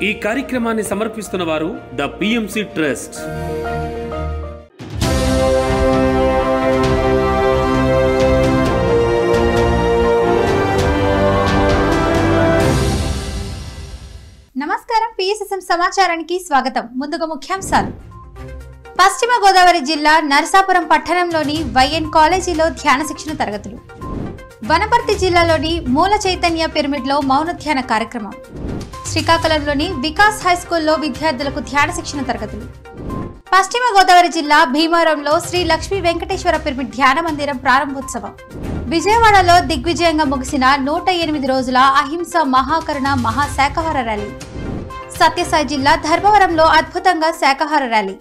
ఈ కార్యక్రమాన్ని సమర్పిస్తున్న వారు ద పిఎంసి ట్రస్ట్. నమస్కారం. పిఎస్ఎస్ఎం సమాచారానికి స్వాగతం. ముందుగా ముఖ్యాంశాలు. పశ్చిమ గోదావరి జిల్లా నరసాపురం పట్టణంలోని వైఎన్ కాలేజీలో ధ్యాన శిక్షణ తరగతులు. వనపర్తి జిల్లాలోని మూల చైతన్య పిరమిడ్లో మౌన ధ్యాన కార్యక్రమం. శ్రీకాకుళంలోని వికాస్ హైస్కూల్లో విద్యార్థులకు ధ్యాన శిక్షణ తరగతులు. పశ్చిమ గోదావరి జిల్లా భీమవరంలో శ్రీ లక్ష్మీ వెంకటేశ్వర పిరమిడ్ ధ్యాన మందిరం ప్రారంభోత్సవం. విజయవాడలో దిగ్విజయంగా ముగిసిన 108 రోజుల అహింస మహాకరుణ మహాశాకాహార ర్యాలీ. సత్యసాయి జిల్లా ధర్మవరంలో అద్భుతంగా శాకాహార ర్యాలీ.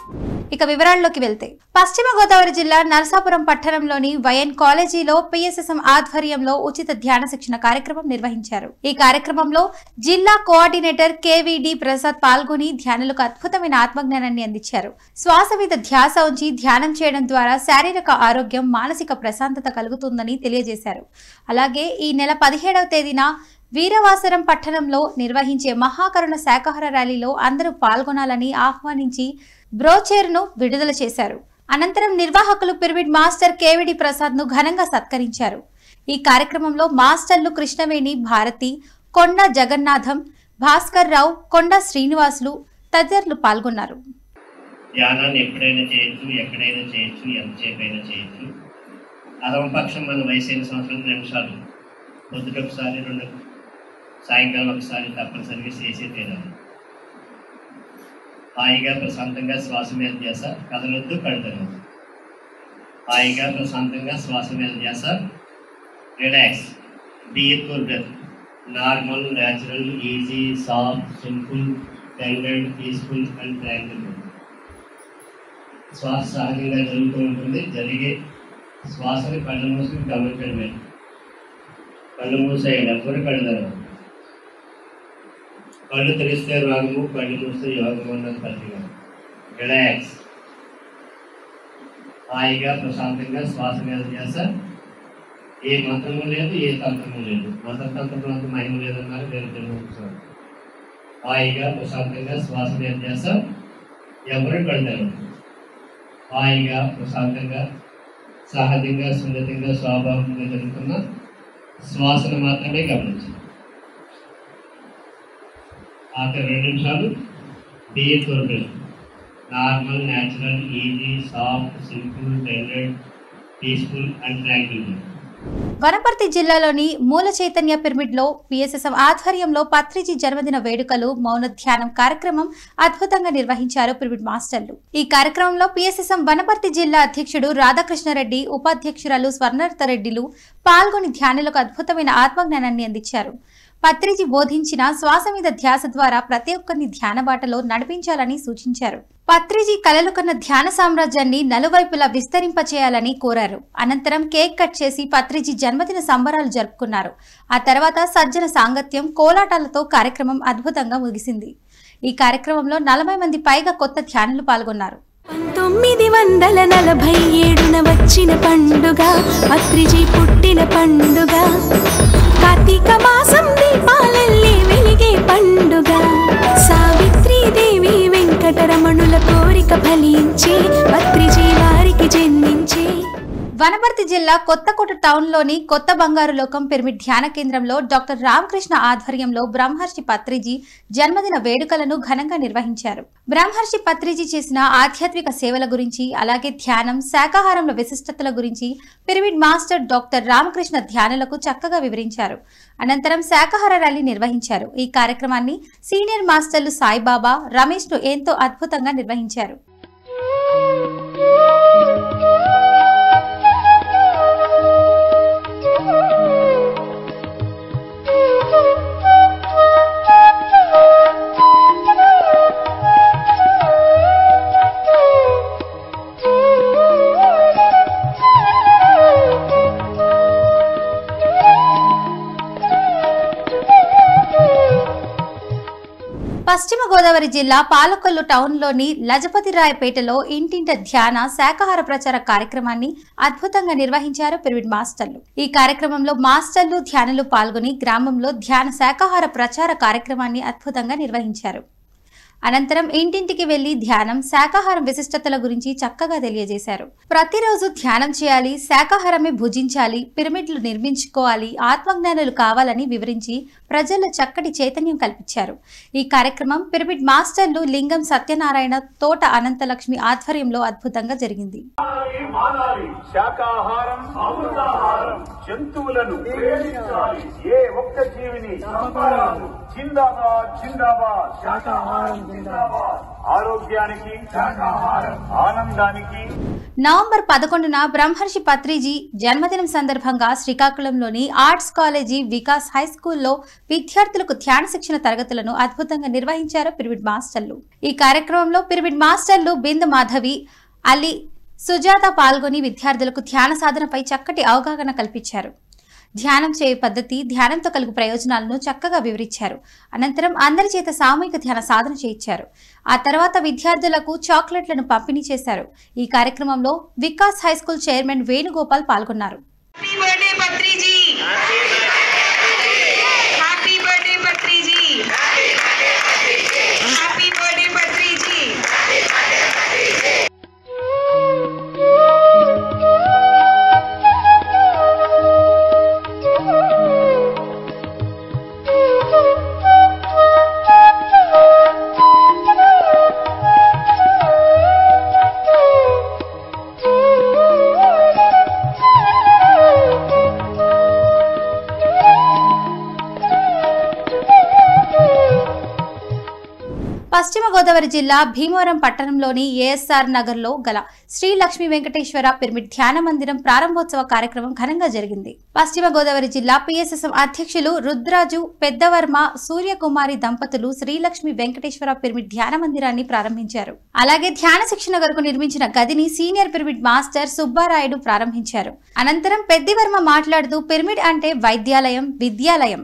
ఇక వివరాల్లోకి వెళ్తే, పశ్చిమ గోదావరి జిల్లా నరసాపురం పట్టణంలోని వైఎన్ కాలేజీలో పిఎస్ఎస్ఎం ఆధ్వర్యంలో ఉచిత ధ్యాన శిక్షణ కార్యక్రమం నిర్వహించారు. ఈ కార్యక్రమంలో జిల్లా కోఆర్డినేటర్ కేవీడి ప్రసాద్ పాల్గొని ధ్యానులకు అద్భుతమైన ఆత్మజ్ఞానాన్ని అందించారు. శ్వాస మీద ధ్యాస ఉంచి ధ్యానం చేయడం ద్వారా శారీరక ఆరోగ్యం, మానసిక ప్రశాంతత కలుగుతుందని తెలియజేశారు. అలాగే ఈ నెల 17వ తేదీన వీరవాసరం పట్టణంలో నిర్వహించే మహాకరుణ శాకాహార ర్యాలీలో అందరూ పాల్గొనాలని ఆహ్వానించి బ్రోచర్ను విడుదల చేశారు. అనంతరం నిర్వాహకులు పిరమిడ్ మాస్టర్ కేవిడి ప్రసాద్ ను ఘనంగా సత్కరించారు. ఈ కార్యక్రమంలో మాస్టర్లు కృష్ణవేణి భారతి, కొండ జగన్నాథం, భాస్కర్ రావు, కొండ శ్రీనివాసులు తదితరులు పాల్గొన్నారు. ధ్యానాన్ని ఎప్పుడైనా చేయొచ్చు, ఎక్కడైనా చేయొచ్చు, ఎంతసేపు అయినా చేయొచ్చు. అదమపక్షం మన వయసు 5 సంవత్సరాలు, 2 నిమిషాలు, పొద్దుట ఒకసారి, 2 సాయంకాలం ఒకసారి తప్పనిసరిగా చేసే తీరాలి. హాయిగా ప్రశాంతంగా శ్వాస మీద ధ్యాస, కదలొద్దు, కడతలొద్దు. హాయిగా ప్రశాంతంగా శ్వాస మీద ధ్యాస, relax, breathful breath, normal, natural, easy, soft, simple, standard, peaceful and tranquil. శ్వాస సహజంగా జరుగుతూ ఉంటుంది. జరిగే శ్వాసని కళ్ళు మూసుకుని గమనించడమే. కళ్ళు మూసేయండి, ఎవ్వరు కళ్ళు తెరవదు. కళ్ళు తెరిస్తే రాగము, కళ్ళు మూస్తే యోగము అన్నది పద్ధతిగా. రిలాక్స్, హాయిగా ప్రశాంతంగా శ్వాస మీద ధ్యాస. ఏ మంత్రము లేదు, ఏ తంత్రము లేదు. మంత్రంలో అంత మహిమ లేదన్నారు, వేరే తెలుగు. హాయిగా ప్రశాంతంగా శ్వాస మీద ధ్యాస, ఎవరు కడతారు. హాయిగా ప్రశాంతంగా సహజంగా సున్నితంగా స్వాభావికంగా జరుగుతున్న శ్వాసను మాత్రమే గమనించాలి. ఆఖరి 2 నిమిషాలు breathful breath, normal, natural, easy, soft, simple, standard, peaceful and tranquil. Wanaparthy జిల్లాలోని మూల చైతన్య పిరమిడ్ లో పిఎస్ఎస్ఎం ఆధ్వర్యంలో పత్రిజీ జన్మదిన వేడుకలు, మౌన ధ్యానం కార్యక్రమం అద్భుతంగా నిర్వహించారు పిరమిడ్ మాస్టర్లు. ఈ కార్యక్రమంలో పిఎస్ఎస్ఎం వనపర్తి జిల్లా అధ్యక్షుడు రాధాకృష్ణారెడ్డి, ఉపాధ్యక్షురాలు స్వర్ణలతారెడ్డిలు పాల్గొని ధ్యానులకు అద్భుతమైన ఆత్మజ్ఞానాన్ని అందించారు. పత్రిజీ బోధించిన శ్వాస మీద ధ్యాస ద్వారా ప్రతి ఒక్కరిని ధ్యాన బాటలో నడిపించాలని సూచించారు. పత్రిజీ కలలు కన్న ధ్యాన సామ్రాజ్యాన్ని నలువైపులా విస్తరింపచేయాలని కోరారు. అనంతరం కేక్ కట్ చేసి పత్రిజీ జన్మదిన సంబరాలు జరుపుకున్నారు. ఆ తర్వాత సజ్జన సాంగత్యం, కోలాటాలతో కార్యక్రమం అద్భుతంగా ముగిసింది. ఈ కార్యక్రమంలో 40 మంది పైగా కొత్త ధ్యానులు పాల్గొన్నారు. 1947న వచ్చిన పండుగ పత్రిజీ పుట్టిన పండుగ. కార్తీక మాసం దీపాలల్లే వెలిగే పండుగ. సావిత్రీదేవి వెంకటరమణుల కోరిక ఫలించి పత్రిజీ వారికి జన్మించి. వనపర్తి జిల్లా కొత్తకోట టౌన్లోని కొత్త బంగారు లోకం పిరమిడ్ ధ్యాన కేంద్రంలో డాక్టర్ రామకృష్ణ ఆధ్వర్యంలో బ్రహ్మర్షి పత్రిజీ జన్మదిన వేడుకలను ఘనంగా నిర్వహించారు. బ్రహ్మర్షి పత్రిజీ చేసిన ఆధ్యాత్మిక సేవల గురించి, అలాగే ధ్యానం, శాకాహారంలో విశిష్టతల గురించి పిరమిడ్ మాస్టర్ డాక్టర్ రామకృష్ణ ధ్యానులకు చక్కగా వివరించారు. అనంతరం శాకాహార ర్యాలీ నిర్వహించారు. ఈ కార్యక్రమాన్ని సీనియర్ మాస్టర్లు సాయిబాబా, రమేష్ ను ఎంతో అద్భుతంగా నిర్వహించారు. పశ్చిమ గోదావరి జిల్లా పాలకొల్లు టౌన్లోని లజపతిరాయపేటలో ఇంటింట ధ్యాన శాకాహార ప్రచార కార్యక్రమాన్ని అద్భుతంగా నిర్వహించారు పిరమిడ్ మాస్టర్లు. ఈ కార్యక్రమంలో మాస్టర్లు ధ్యానులు పాల్గొని గ్రామంలో ధ్యాన శాకాహార ప్రచార కార్యక్రమాన్ని అద్భుతంగా నిర్వహించారు. అనంతరం ఇంటింటికి వెళ్లి ధ్యానం శాకాహారం విశిష్టతల గురించి చక్కగా తెలియజేశారు. ప్రతిరోజు ధ్యానం చేయాలి, శాకాహారమే భుజించాలి, పిరమిడ్లు నిర్మించుకోవాలి, ఆత్మజ్ఞానులు కావాలని వివరించి ప్రజల్లో చక్కటి చైతన్యం కల్పించారు. ఈ కార్యక్రమం పిరమిడ్ మాస్టర్లు లింగం సత్యనారాయణ, తోట అనంతలక్ష్మి ఆధ్వర్యంలో అద్భుతంగా జరిగింది. శాకాహారం అమృతాహారం జంతువులను ప్రేమించాలి, ఏ ఒక్క జీవిని చంపరాదు. జిందాబాద్ జిందాబాద్ శాకాహారం జిందాబాద్. ఆరోగ్యానికి శాకాహారం, ఆనందానికి. నవంబర్ 11న బ్రహ్మర్షి పత్రిజీ జన్మదినం సందర్భంగా శ్రీకాకుళంలోని ఆర్ట్స్ కాలేజీ వికాస్ హై స్కూల్లో విద్యార్థులకు ధ్యాన శిక్షణ తరగతులను అద్భుతంగా నిర్వహించారు పిరమిడ్ మాస్టర్లు. ఈ కార్యక్రమంలో పిరమిడ్ మాస్టర్లు బిందు మాధవి, అలీ, సుజాత పాల్గొని విద్యార్థులకు ధ్యాన సాధనపై చక్కటి అవగాహన కల్పించారు. ధ్యానం చేయే పద్ధతి, ధ్యానంతో కలుగు ప్రయోజనాలను చక్కగా వివరించారు. అనంతరం అందరి చేత సామూహిక ధ్యాన సాధన చేయించారు. ఆ తర్వాత విద్యార్థులకు చాక్లెట్లను పంపిణీ చేశారు. ఈ కార్యక్రమంలో Vikas high school chairman Venugopal పాల్గొన్నారు. పశ్చిమ గోదావరి జిల్లా భీమవరం పట్టణంలోని ఏఎస్ఆర్ నగర్ లో గల శ్రీ లక్ష్మీ వెంకటేశ్వర పిరమిడ్ ధ్యాన మందిరం ప్రారంభోత్సవ కార్యక్రమం ఘనంగా జరిగింది. పశ్చిమ గోదావరి జిల్లా పిఎస్ఎస్ఎం అధ్యక్షులు రుద్రాజు పెద్దవర్మ, సూర్యకుమారి దంపతులు శ్రీలక్ష్మి వెంకటేశ్వర పిరమిడ్ ధ్యాన మందిరాన్ని ప్రారంభించారు. అలాగే ధ్యాన శిక్షణ కొరకు నిర్మించిన గదిని సీనియర్ పిరమిడ్ మాస్టర్ సుబ్బారాయుడు ప్రారంభించారు. అనంతరం పెద్దివర్మ మాట్లాడుతూ పిరమిడ్ అంటే వైద్యాలయం, విద్యాలయం,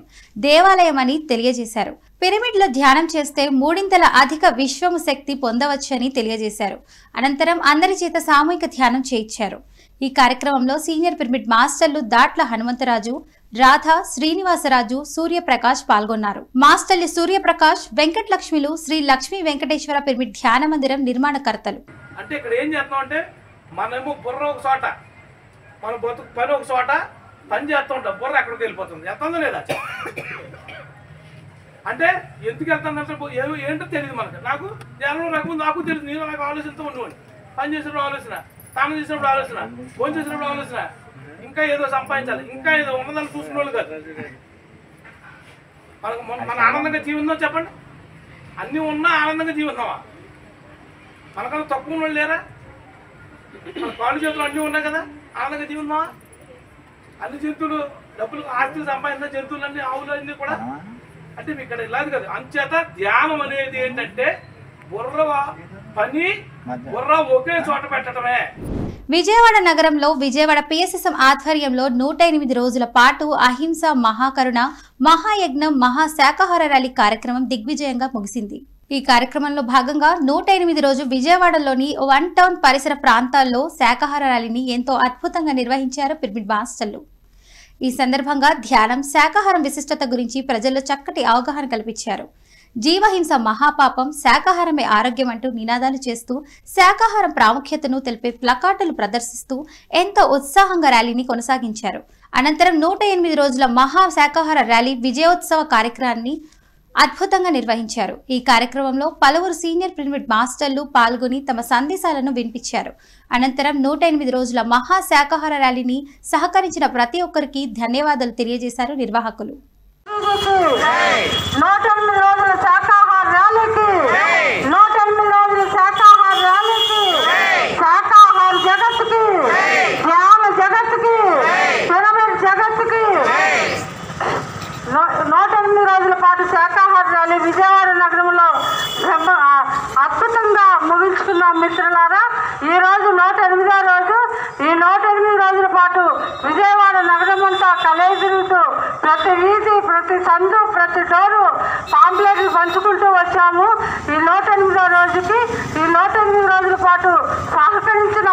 దేవాలయం అని తెలియజేశారు. పిరమిడ్ లో ధ్యానం చేస్తే మూడింతల అధిక విశ్వము శక్తి పొందవచ్చని తెలియజేశారు. అనంతరం అందరి చేత సామూహిక ధ్యానం చేయించారు. ఈ కార్యక్రమంలో సీనియర్ పిరమిడ్ మాస్టర్లు దాట్ల హనుమంతరాజు, రాధ, శ్రీనివాసరాజు, సూర్యప్రకాష్ పాల్గొన్నారు. మాస్టర్లు సూర్యప్రకాష్, వెంకటలక్ష్మిలు శ్రీ లక్ష్మీ వెంకటేశ్వర పిరమిడ్ ధ్యాన మందిరం నిర్మాణకర్తలు. అంటే ఇక్కడ ఏం చేస్తాం అంటే మనమేమో బుర్ర ఒక చోట, మన బతుకు పని ఒక చోట పని చేస్తూ ఉంటాం, బుర్ర ఎక్కడికి వెళ్ళిపోతుంది, ఎత్తుందో లేదా అంటే ఎందుకు వెళ్తానంటే ఏంటో తెలియదు మనకు. నాకు ధ్యానం రకం నాకు తెలియదు, నేను నాకు ఆలోచనతో ఉండేవాడిని. పని చేసినప్పుడు ఆలోచన, స్నానం చేసినప్పుడు ఆలోచన, భోజనం చేసినప్పుడు ఆలోచన, ఇంకా ఏదో సంపాదించాలి, ఇంకా ఏదో ఉన్నదాన్ని చూసుకునే వాళ్ళు కాదు. మన ఆనందంగా జీవిందాం చెప్పండి. అన్నీ ఉన్నా ఆనందంగా జీవిస్తామా? మనకన్నా తక్కువ వాళ్ళు లేరా? మన కాళ్ళు చేతులు అన్నీ ఉన్నాయి కదా, ఆనందంగా జీవిస్తామా? అన్ని జంతువులు డబ్బులు ఆస్తులు సంపాదించిన జంతువులన్నీ, ఆవులు అన్నీ కూడా అంటే మీకు ఇక్కడ ఇలాది కదా. అంచేత ధ్యానం అనేది ఏంటంటే బుర్ర పని, బుర్ర ఒకే చోట పెట్టడమే. విజయవాడ నగరంలో విజయవాడ పిఎస్ఎస్ఎం ఆధ్వర్యంలో 108 రోజుల పాటు అహింస, మహాకరుణ, మహాయజ్ఞం, మహా శాకాహార ర్యాలీ కార్యక్రమం దిగ్విజయంగా ముగిసింది. ఈ కార్యక్రమంలో భాగంగా 108 రోజు విజయవాడలోని వన్ టౌన్ పరిసర ప్రాంతాల్లో శాకాహార ర్యాలీని ఎంతో అద్భుతంగా నిర్వహించారు పిరమిడ్ మాస్టర్లు. ఈ సందర్భంగా ధ్యానం, శాకాహారం విశిష్టత గురించి ప్రజల్లో చక్కటి అవగాహన కల్పించారు. జీవహింస మహాపాపం, శాకాహారమే ఆరోగ్యం అంటూ నినాదాలు చేస్తూ శాకాహారం ప్రాముఖ్యతను తెలిపే ప్లకార్డులు ప్రదర్శిస్తూ ఎంతో ఉత్సాహంగా ర్యాలీని కొనసాగించారు. అనంతరం 108 రోజుల మహా శాకాహార ర్యాలీ విజయోత్సవ కార్యక్రమాన్ని అద్భుతంగా నిర్వహించారు. ఈ కార్యక్రమంలో పలువురు సీనియర్ పిరమిడ్ మాస్టర్లు పాల్గొని తమ సందేశాలను వినిపించారు. అనంతరం 108 రోజుల మహా శాకాహార ర్యాలీని సహకరించిన ప్రతి ఒక్కరికి ధన్యవాదాలు తెలియజేశారు నిర్వాహకులు. విజయవాడ నగరంలో అద్భుతంగా ముగించుకున్నాం మిత్రులారా. ఈ రోజు 108వ రోజు. ఈ 108 రోజుల పాటు విజయవాడ నగరం అంతా కలయి తిరుగుతూ ప్రతి వీధి, ప్రతి సందు, ప్రతి డోరు పాంప్లెట్లు పంచుకుంటూ వచ్చాము. ఈ 108వ రోజుకి ఈ 108 రోజుల పాటు సహకరించిన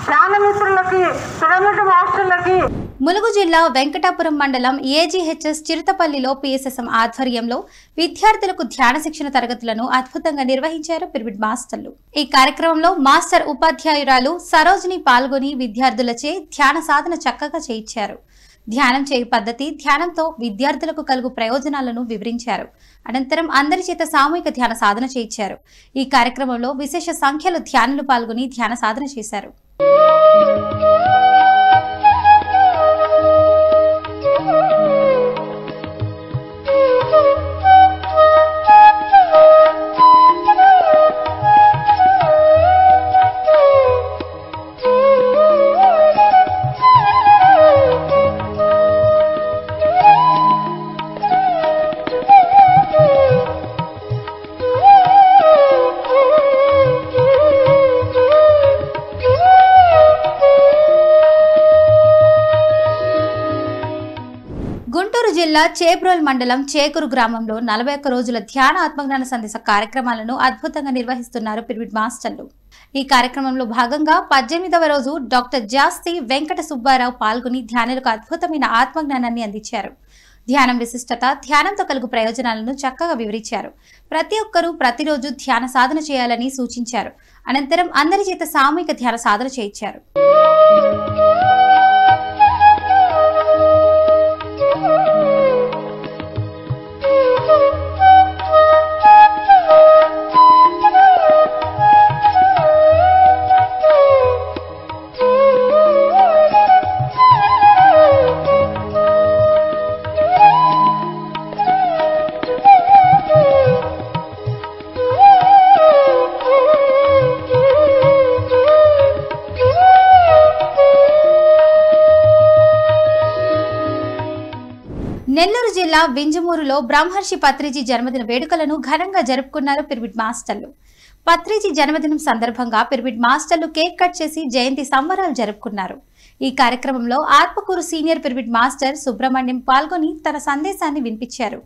ధ్యానమిత్రులకి, పిరమిడ్ మాస్టర్లకి. ములుగు జిల్లా వెంకటాపురం మండలం ఏజీహెచ్ఎస్ చిరుతపల్లిలో పిఎస్ఎస్ఎం ఆధ్వర్యంలో విద్యార్థులకు ధ్యాన శిక్షణ తరగతులను అద్భుతంగా నిర్వహించారు పిరమిడ్ మాస్టర్లు. ఈ కార్యక్రమంలో మాస్టర్ ఉపాధ్యాయురాలు సరోజిని పాల్గొని విద్యార్థులచే ధ్యాన సాధన చక్కగా చేయించారు. ధ్యానం చేయు పద్ధతి, ధ్యానంతో విద్యార్థులకు కలుగు ప్రయోజనాలను వివరించారు. అనంతరం అందరి చేత సామూహిక ధ్యాన సాధన చేయించారు. ఈ కార్యక్రమంలో విశేష సంఖ్యలో ధ్యానులు పాల్గొని ధ్యాన సాధన చేశారు. గుంటూరు జిల్లా చేబ్రోల్ మండలం చేకూరు గ్రామంలో 41 రోజుల ధ్యాన ఆత్మజ్ఞాన సందేశ కార్యక్రమాలను అద్భుతంగా నిర్వహిస్తున్నారు పిరమిడ్ మాస్టర్లు. ఈ కార్యక్రమంలో భాగంగా 18వ రోజు డాక్టర్ జాస్తి వెంకట సుబ్బారావు పాల్గొని ధ్యానులకు అద్భుతమైన ఆత్మజ్ఞానాన్ని అందించారు. ధ్యానం విశిష్టత, ధ్యానంతో కలుగు ప్రయోజనాలను చక్కగా వివరించారు. ప్రతి ఒక్కరూ ప్రతిరోజు ధ్యాన సాధన చేయాలని సూచించారు. అనంతరం అందరి చేత సామూహిక ధ్యాన సాధన చేయించారు. నెల్లూరు జిల్లా వింజమూరులో బ్రహ్మర్షి పత్రిజీ జన్మదిన వేడుకలను ఘనంగా జరుపుకున్నారు పిరమిడ్ మాస్టర్లు. పత్రిజీ జన్మదినం సందర్భంగా పిరమిడ్ మాస్టర్లు కేక్ కట్ చేసి జయంతి సంబరాలు జరుపుకున్నారు. ఈ కార్యక్రమంలో Atmakur senior pyramid master Subrahmanyam పాల్గొని తన సందేశాన్ని వినిపించారు.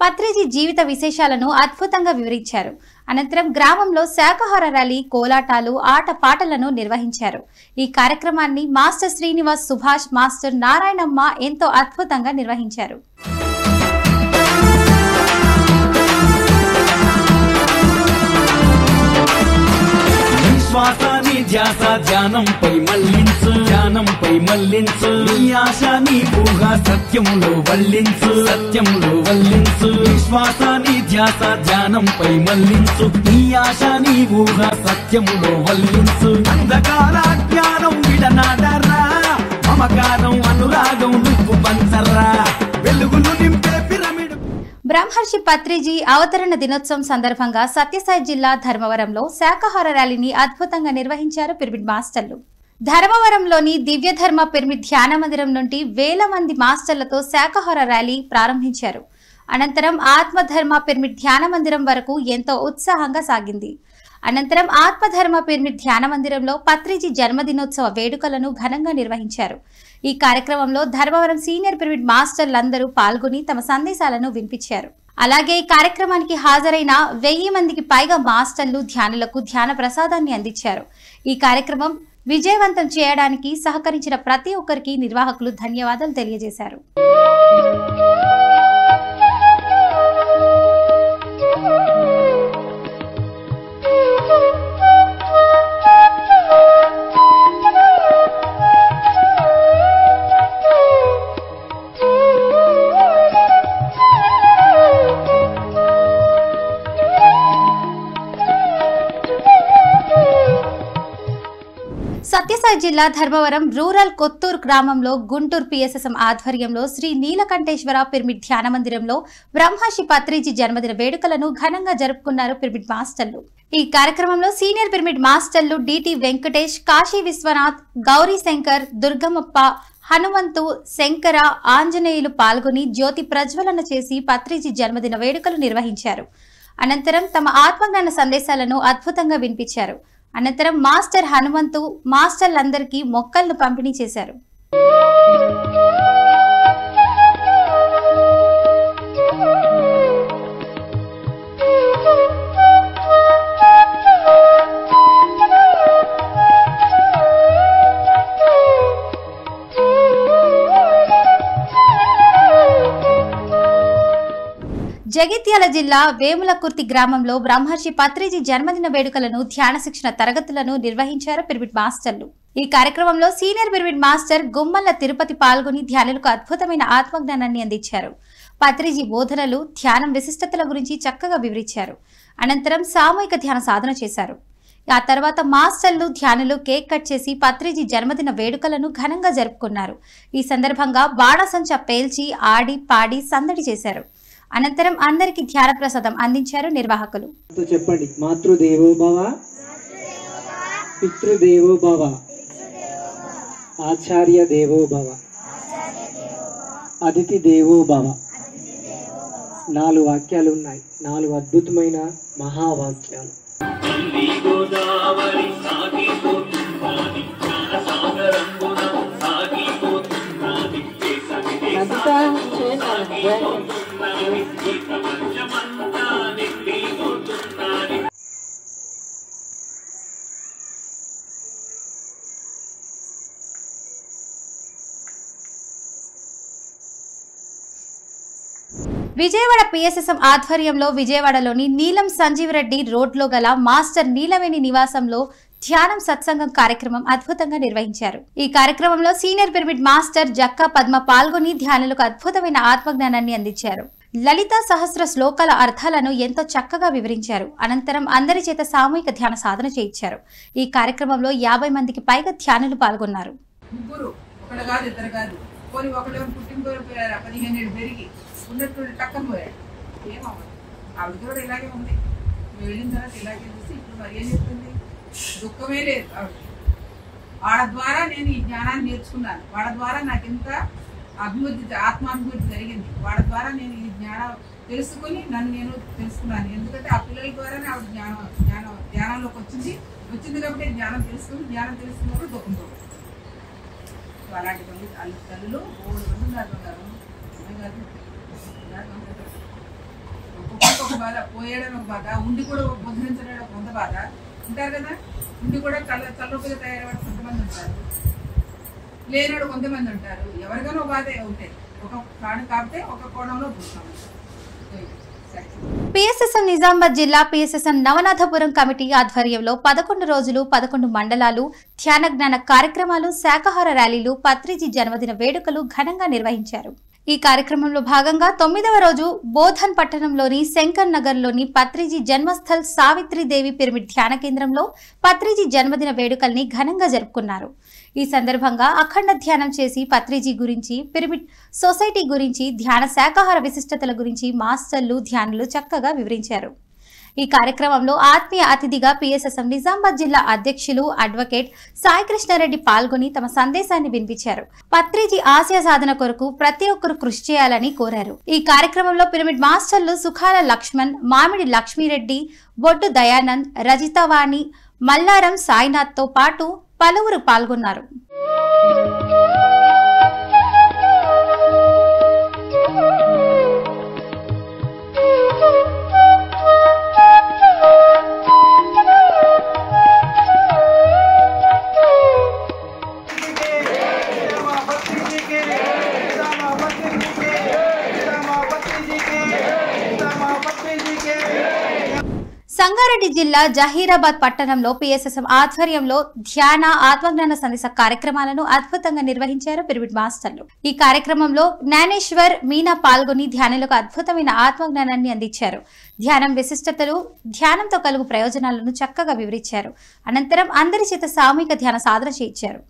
పత్రిజీ జీవిత విశేషాలను అద్భుతంగా వివరించారు. అనంతరం గ్రామంలో శాకాహార ర్యాలీ, కోలాటాలు, ఆట పాటలను నిర్వహించారు. ఈ కార్యక్రమాన్ని మాస్టర్ శ్రీనివాస్, సుభాష్, మాస్టర్ నారాయణమ్మ ఎంతో అద్భుతంగా నిర్వహించారు. శ్వాసని ధ్యాస ధ్యానంపై మళ్లించు, ధ్యానంపై మళ్లించు. నీ ఆశ నీ ఊహ సత్యములో వల్లించు, సత్యములో వల్లించు. శ్వాసని ధ్యాస ధ్యానంపై మళ్లించు. నీ ఆశ నీ ఊహ సత్యములో వల్లించు. అంధకార జ్ఞానం విడనాడరా, మమకారం అనురాగం నువ్వు పంచరా. వెలుగులు నింపే పిరమిడ్. బ్రహ్మర్షి పత్రిజీ అవతరణ దినోత్సవం సందర్భంగా సత్యసాయి జిల్లా ధర్మవరంలో శాకాహార ర్యాలీని అద్భుతంగా నిర్వహించారు పిరమిడ్ మాస్టర్లు. ధర్మవరంలోని దివ్యధర్మ పిరమిడ్ ధ్యాన మందిరం నుండి వేల మంది మాస్టర్లతో శాకాహార ర్యాలీ ప్రారంభించారు. అనంతరం ఆత్మధర్మ పిరమిడ్ ధ్యాన మందిరం వరకు ఎంతో ఉత్సాహంగా సాగింది. అనంతరం ఆత్మధర్మ పిరమిడ్ ధ్యాన మందిరంలో పత్రిజీ జన్మదినోత్సవ వేడుకలను ఘనంగా నిర్వహించారు. ఈ కార్యక్రమంలో ధర్మవరం సీనియర్ పిరమిడ్ మాస్టర్లందరూ పాల్గొని తమ సందేశాలను వినిపించారు. అలాగే ఈ కార్యక్రమానికి హాజరైన 1000 మందికి పైగా మాస్టర్లు ధ్యానులకు ధ్యాన ప్రసాదాన్ని అందించారు. ఈ కార్యక్రమం విజయవంతం చేయడానికి సహకరించిన ప్రతి ఒక్కరికి నిర్వాహకులు ధన్యవాదాలు తెలియజేశారు. సత్యసాయి జిల్లా ధర్మవరం రూరల్ కొత్తూరు గ్రామంలో గుంటూరు పిఎస్ఎస్ఎం ఆధ్వర్యంలో శ్రీ నీలకంఠేశ్వర పిరమిడ్ ధ్యాన మందిరంలో బ్రహ్మర్షి పత్రిజీ జన్మదిన వేడుకలను ఘనంగా జరుపుకున్నారు పిరమిడ్ మాస్టర్లు. ఈ కార్యక్రమంలో సీనియర్ పిరమిడ్ మాస్టర్లు డిటి వెంకటేష్, కాశీ విశ్వనాథ్, గౌరీ శంకర్, దుర్గమప్ప, హనుమంతు, శంకర, ఆంజనేయులు పాల్గొని జ్యోతి ప్రజ్వలన చేసి పత్రిజీ జన్మదిన వేడుకలు నిర్వహించారు. అనంతరం తమ ఆత్మజ్ఞాన సందేశాలను అద్భుతంగా వినిపించారు. అనంతరం మాస్టర్ హనుమంతు మాస్టర్లందరికీ మొక్కలను పంపిణీ చేశారు. జగిత్యాల జిల్లా వేములకుర్తి గ్రామంలో బ్రహ్మర్షి పత్రిజీ జన్మదిన వేడుకలను ధ్యాన శిక్షణ తరగతులను నిర్వహించారు పిరమిడ్ మాస్టర్లు. ఈ కార్యక్రమంలో senior pyramid master Gummalla Tirupati పాల్గొని ధ్యానులకు అద్భుతమైన ఆత్మజ్ఞానాన్ని అందించారు. పత్రిజీ బోధనలు, ధ్యానం విశిష్టతల గురించి చక్కగా వివరించారు. అనంతరం సామూహిక ధ్యాన సాధన చేశారు. ఆ తర్వాత మాస్టర్లు, ధ్యానులు కేక్ కట్ చేసి పత్రిజీ జన్మదిన వేడుకలను ఘనంగా జరుపుకున్నారు. ఈ సందర్భంగా బాణసంచా పేల్చి ఆడి పాడి సందడి చేశారు. అనంతరం అందరికి ధ్యాన ప్రసాదం అందించారు నిర్వాహకులు. చెప్పండి. మాతృదేవో భవ, పితృదేవో భవ, ఆచార్య దేవో భవ, అతిథి దేవో భవ. 4 వాక్యాలు ఉన్నాయి. 4 అద్భుతమైన మహావాక్యాలు. విజయవాడ పిఎస్ఎస్ఎం ఆధ్వర్యంలో విజయవాడలోని నీలం సంజీవరెడ్డి రోడ్లో గల మాస్టర్ నీలవేణి నివాసంలో ధ్యానం సత్సంగం కార్యక్రమం అద్భుతంగా నిర్వహించారు. ఈ కార్యక్రమంలో senior pyramid master Jakka Padma పాల్గొని ధ్యానులకు అద్భుతమైన ఆత్మజ్ఞానాన్ని అందించారు. లలిత సహస్ర శ్లోకాల అర్థాలను ఎంతో చక్కగా వివరించారు. అనంతరం అందరి చేత సామూహిక ధ్యాన సాధన చేయించారు. ఈ కార్యక్రమంలో 50 మందికి పైగా ధ్యానులు పాల్గొన్నారు. ఉన్నట్టు టక్కన పోయాడు. ఏమవ్వదు, ఆవిడ కూడా ఇలాగే ఉంది. వెళ్ళిన తర్వాత ఇలాగే చూసి ఇప్పుడు మరి ఏం చెప్తుంది? దుఃఖమే లేదు ఆవిడ. వాళ్ళ ద్వారా నేను ఈ జ్ఞానాన్ని నేర్చుకున్నాను. వాళ్ళ ద్వారా నాకు ఎంత అభివృద్ధి, ఆత్మాభివృద్ధి జరిగింది. వాళ్ళ ద్వారా నేను ఈ జ్ఞానం తెలుసుకుని నన్ను నేను తెలుసుకున్నాను. ఎందుకంటే ఆ పిల్లల ద్వారానే ఆవిడ జ్ఞానంలోకి వచ్చింది కాబట్టి జ్ఞానం తెలుసుకున్నప్పుడు దుఃఖం పోదు. అలాంటి మంది తల్లులు 3 మంది ఉన్నారు. ఒక బాధ, పోయాడని ఒక బాధ, ఉండి కూడా బుద్ధించడం కొంత బాధ ఉంటారు కదా. ఉండి కూడా చల్లపిల్ల తయారయ్యాడు కొంతమంది ఉంటారు, లేనాడు కొంతమంది ఉంటారు. ఎవరికైనా ఒక బాధ ఉంటాయి. ఒక కారణం కాకపోతే ఒక కోణంలో చూస్తాం. పిఎస్ఎస్ఎం నిజామాబాద్ జిల్లా పిఎస్ఎస్ఎం నవనాథపురం కమిటీ ఆధ్వర్యంలో 11 రోజులు 11 మండలాలు ధ్యాన జ్ఞాన కార్యక్రమాలు, శాకాహార ర్యాలీలు, పత్రిజీ జన్మదిన వేడుకలు ఘనంగా నిర్వహించారు. ఈ కార్యక్రమంలో భాగంగా 9వ రోజు బోధన్ పట్టణంలోని శంకర్ నగర్ లోని పత్రిజీ జన్మస్థల్ సావిత్రిదేవి పిరమిడ్ ధ్యాన కేంద్రంలో పత్రిజీ జన్మదిన వేడుకల్ని ఘనంగా జరుపుకున్నారు. ఈ సందర్భంగా అఖండ ధ్యానం చేసి పత్రిజీ గురించి, పిరమిడ్ సొసైటీ గురించి, ధ్యాన శాకాహార విశిష్టతల గురించి మాస్టర్లు, ధ్యానులు చక్కగా వివరించారు. ఈ కార్యక్రమంలో ఆత్మీయ అతిథిగా పిఎస్ఎస్ఎం నిజామాబాద్ జిల్లా అధ్యక్షులు అడ్వకేట్ సాయి కృష్ణారెడ్డి పాల్గొని తమ సందేశాన్ని వినిపించారు. పత్రిజీ ఆశయ సాధన కొరకు ప్రతి ఒక్కరూ కృషి చేయాలని కోరారు. ఈ కార్యక్రమంలో పిరమిడ్ మాస్టర్లు సుఖాల లక్ష్మణ్, మామిడి లక్ష్మీరెడ్డి, బొడ్డు దయానంద్, రజితవాణి, మల్లారం సాయినాథ్ తో పాటు పలువురు పాల్గొన్నారు. సంగారెడ్డి జిల్లా జహీరాబాద్ పట్టణంలో పిఎస్ఎస్ఎం ఆధ్వర్యంలో ధ్యాన, ఆత్మజ్ఞాన సందేశ కార్యక్రమాలను అద్భుతంగా నిర్వహించారు పిరమిడ్ మాస్టర్లు. ఈ కార్యక్రమంలో జ్ఞానేశ్వర్, మీనా పాల్గొని ధ్యానులకు అద్భుతమైన ఆత్మజ్ఞానాన్ని అందించారు. ధ్యానం విశిష్టతలు, ధ్యానంతో కలుగు ప్రయోజనాలను చక్కగా వివరించారు. అనంతరం అందరి చేత సామూహిక ధ్యాన సాధన చేయించారు.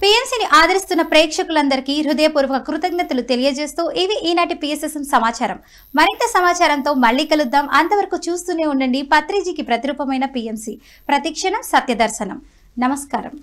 పిఎంసీని ఆదరిస్తున్న ప్రేక్షకులందరికీ హృదయపూర్వక కృతజ్ఞతలు తెలియజేస్తూ ఇవి ఈనాటి పిఎస్ఎస్ఎం సమాచారం. మరింత సమాచారంతో మళ్ళీ కలుద్దాం. అంతవరకు చూస్తూనే ఉండండి పత్రిజీకి ప్రతిరూపమైన పిఎంసీ. ప్రతిక్షణం సత్యదర్శనం. నమస్కారం.